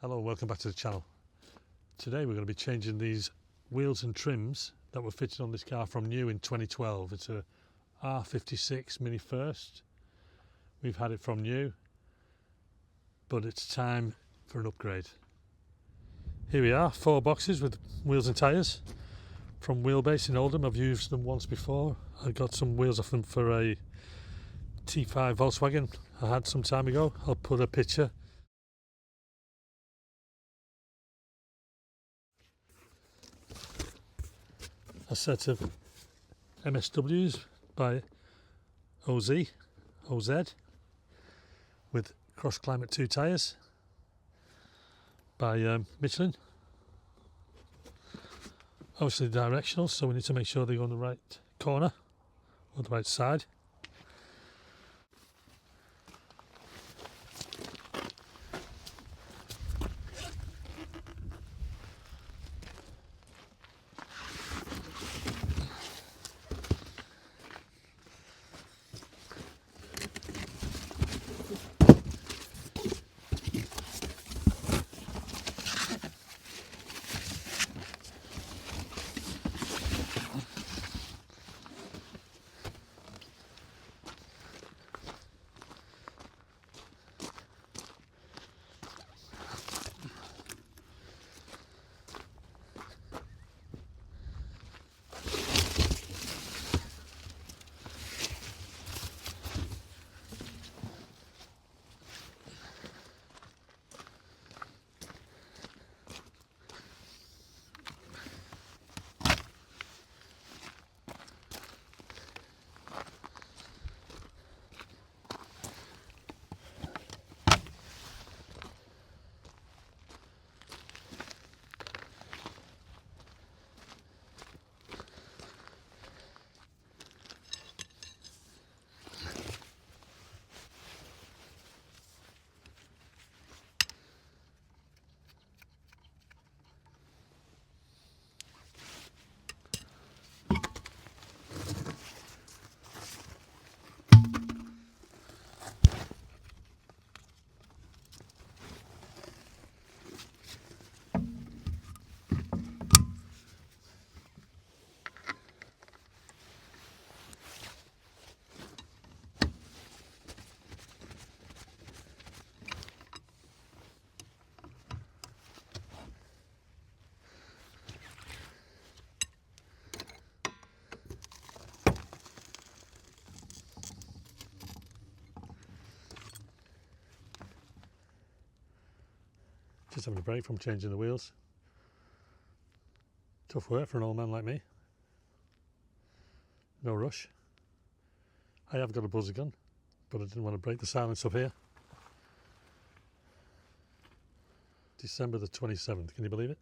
Hello, welcome back to the channel. Today we're going to be changing these wheels and trims that were fitted on this car from new in 2012. It's a R56 Mini First. We've had it from new, but it's time for an upgrade. Here we are, 4 boxes with wheels and tyres from Wheelbase in Oldham. I've used them once before. I got some wheels off them for a T5 Volkswagen I had some time ago. I'll put a picture. A set of MSWs by OZ with Cross Climate 2 tyres by Michelin. Obviously directional, so we need to make sure they go on the right corner or the right side. Just having a break from changing the wheels. Tough work for an old man like me. No rush. I have got a buzzer gun, but I didn't want to break the silence up here. December the 27th, can you believe it?